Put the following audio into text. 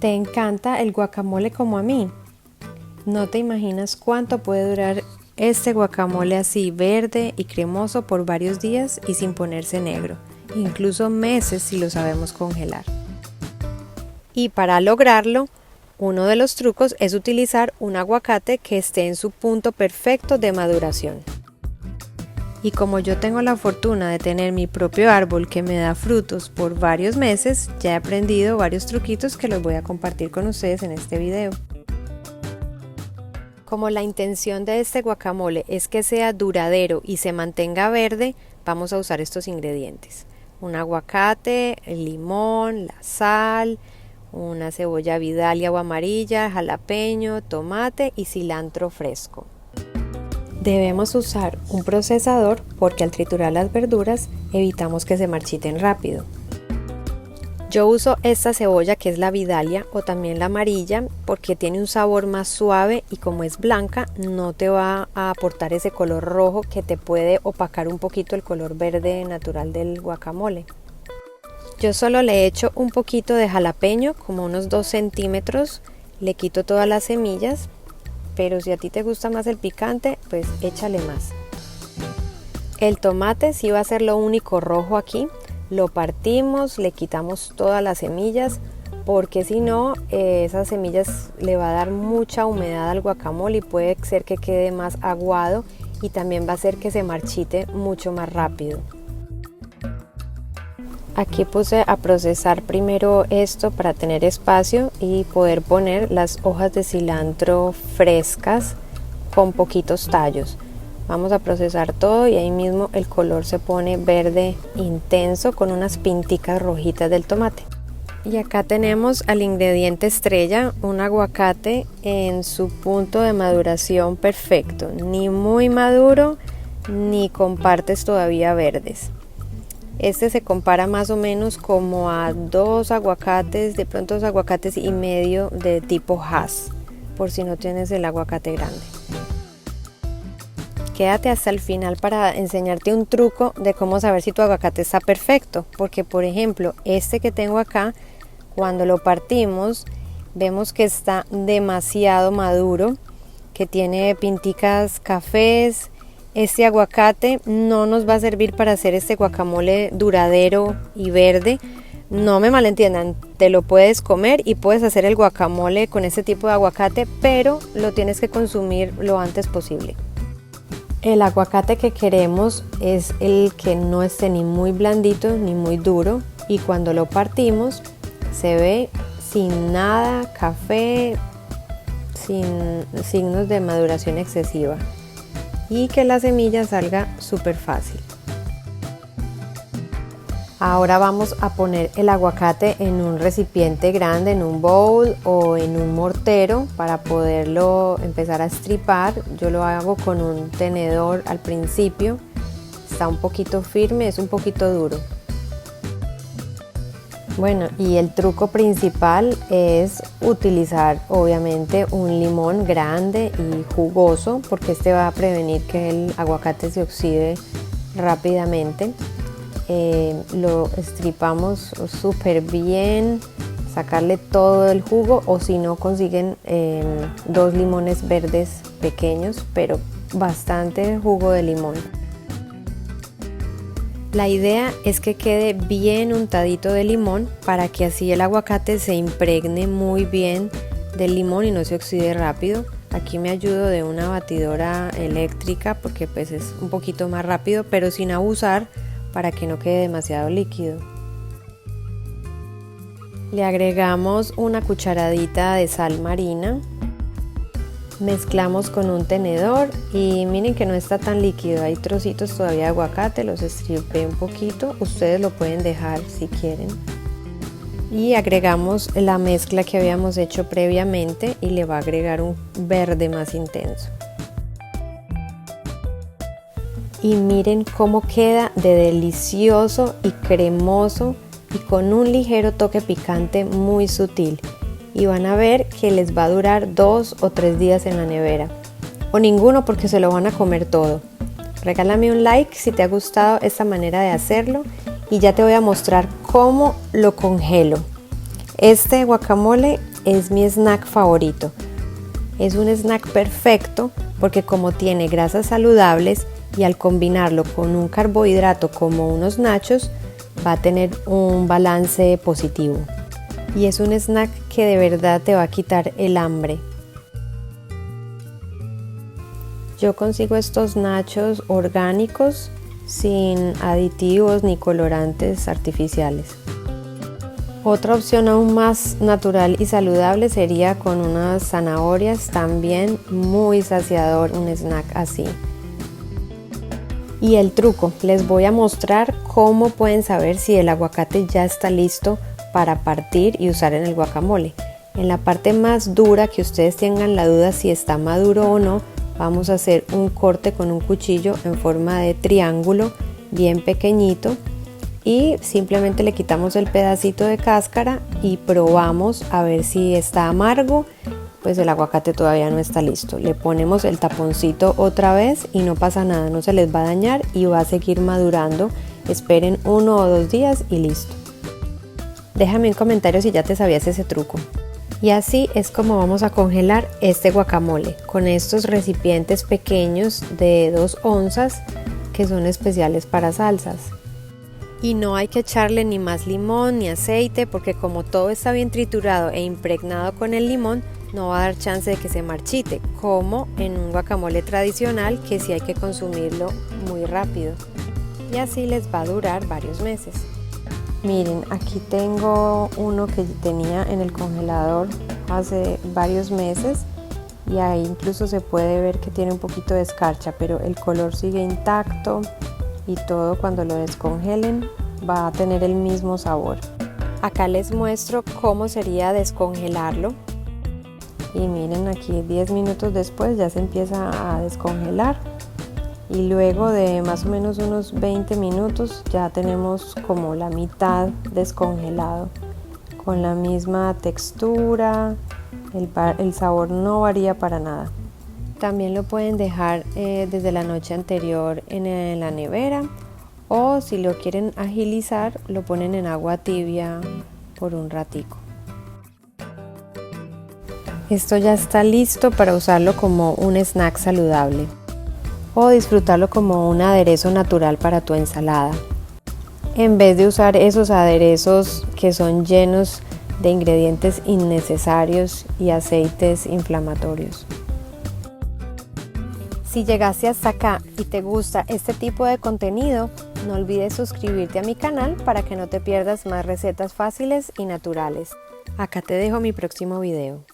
¿Te encanta el guacamole como a mí? No te imaginas cuánto puede durar este guacamole así verde y cremoso por varios días y sin ponerse negro, incluso meses si lo sabemos congelar. Y para lograrlo, uno de los trucos es utilizar un aguacate que esté en su punto perfecto de maduración. Y como yo tengo la fortuna de tener mi propio árbol que me da frutos por varios meses, ya he aprendido varios truquitos que los voy a compartir con ustedes en este video. Como la intención de este guacamole es que sea duradero y se mantenga verde, vamos a usar estos ingredientes. Un aguacate, el limón, la sal, una cebolla vidalia o amarilla, jalapeño, tomate y cilantro fresco. Debemos usar un procesador porque al triturar las verduras evitamos que se marchiten rápido. Yo uso esta cebolla que es la vidalia o también la amarilla porque tiene un sabor más suave y como es blanca no te va a aportar ese color rojo que te puede opacar un poquito el color verde natural del guacamole. Yo solo le echo un poquito de jalapeño, como unos 2 centímetros, le quito todas las semillas. Pero si a ti te gusta más el picante, pues échale más. El tomate sí va a ser lo único rojo aquí. Lo partimos, le quitamos todas las semillas, porque si no, esas semillas le va a dar mucha humedad al guacamole y puede ser que quede más aguado y también va a hacer que se marchite mucho más rápido. Aquí puse a procesar primero esto para tener espacio y poder poner las hojas de cilantro frescas con poquitos tallos. Vamos a procesar todo y ahí mismo el color se pone verde intenso con unas pinticas rojitas del tomate. Y acá tenemos al ingrediente estrella, un aguacate en su punto de maduración perfecto, ni muy maduro ni con partes todavía verdes. Este se compara más o menos como a 2 aguacates, de pronto 2 aguacates y medio de tipo Hass, por si no tienes el aguacate grande. Quédate hasta el final para enseñarte un truco de cómo saber si tu aguacate está perfecto, porque por ejemplo, este que tengo acá, cuando lo partimos, vemos que está demasiado maduro, que tiene pinticas cafés. Este aguacate no nos va a servir para hacer este guacamole duradero y verde. No me malentiendan, te lo puedes comer y puedes hacer el guacamole con este tipo de aguacate, pero lo tienes que consumir lo antes posible. El aguacate que queremos es el que no esté ni muy blandito ni muy duro y cuando lo partimos se ve sin nada, café, sin signos de maduración excesiva. Y que la semilla salga súper fácil. Ahora vamos a poner el aguacate en un recipiente grande, en un bowl o en un mortero para poderlo empezar a estripar. Yo lo hago con un tenedor al principio, está un poquito firme, es un poquito duro. Bueno, y el truco principal es utilizar obviamente un limón grande y jugoso porque este va a prevenir que el aguacate se oxide rápidamente. Lo estripamos súper bien, sacarle todo el jugo o si no consiguen 2 limones verdes pequeños, pero bastante jugo de limón. La idea es que quede bien untadito de limón para que así el aguacate se impregne muy bien del limón y no se oxide rápido. Aquí me ayudo de una batidora eléctrica porque pues es un poquito más rápido, pero sin abusar para que no quede demasiado líquido. Le agregamos una cucharadita de sal marina. Mezclamos con un tenedor y miren que no está tan líquido, hay trocitos todavía de aguacate, los estripé un poquito, ustedes lo pueden dejar si quieren. Y agregamos la mezcla que habíamos hecho previamente y le va a agregar un verde más intenso. Y miren cómo queda de delicioso y cremoso y con un ligero toque picante muy sutil. Y van a ver que les va a durar 2 o 3 días en la nevera o ninguno porque se lo van a comer todo. Regálame un like si te ha gustado esta manera de hacerlo y ya te voy a mostrar cómo lo congelo. Este guacamole es mi snack favorito. Es un snack perfecto porque como tiene grasas saludables y al combinarlo con un carbohidrato como unos nachos, va a tener un balance positivo. Y es un snack que de verdad te va a quitar el hambre. Yo consigo estos nachos orgánicos sin aditivos ni colorantes artificiales. Otra opción aún más natural y saludable sería con unas zanahorias, también muy saciador un snack así. Y el truco, les voy a mostrar cómo pueden saber si el aguacate ya está listo para partir y usar en el guacamole. En la parte más dura que ustedes tengan la duda si está maduro o no, vamos a hacer un corte con un cuchillo en forma de triángulo bien pequeñito y simplemente le quitamos el pedacito de cáscara y probamos a ver si está amargo. Pues el aguacate todavía no está listo. Le ponemos el taponcito otra vez y no pasa nada, no se les va a dañar y va a seguir madurando. Esperen 1 o 2 días y listo. Déjame un comentario si ya te sabías ese truco. Y así es como vamos a congelar este guacamole con estos recipientes pequeños de 2 onzas que son especiales para salsas. Y no hay que echarle ni más limón ni aceite porque como todo está bien triturado e impregnado con el limón, no va a dar chance de que se marchite, como en un guacamole tradicional que sí hay que consumirlo muy rápido. Y así les va a durar varios meses. Miren, aquí tengo uno que tenía en el congelador hace varios meses y ahí incluso se puede ver que tiene un poquito de escarcha, pero el color sigue intacto y todo cuando lo descongelen va a tener el mismo sabor. Acá les muestro cómo sería descongelarlo. Y miren, aquí 10 minutos después ya se empieza a descongelar y luego de más o menos unos 20 minutos ya tenemos como la mitad descongelado con la misma textura, el sabor no varía para nada. También lo pueden dejar desde la noche anterior en la nevera o si lo quieren agilizar lo ponen en agua tibia por un ratico. Esto ya está listo para usarlo como un snack saludable o disfrutarlo como un aderezo natural para tu ensalada, en vez de usar esos aderezos que son llenos de ingredientes innecesarios y aceites inflamatorios. Si llegaste hasta acá y te gusta este tipo de contenido, no olvides suscribirte a mi canal para que no te pierdas más recetas fáciles y naturales. Acá te dejo mi próximo video.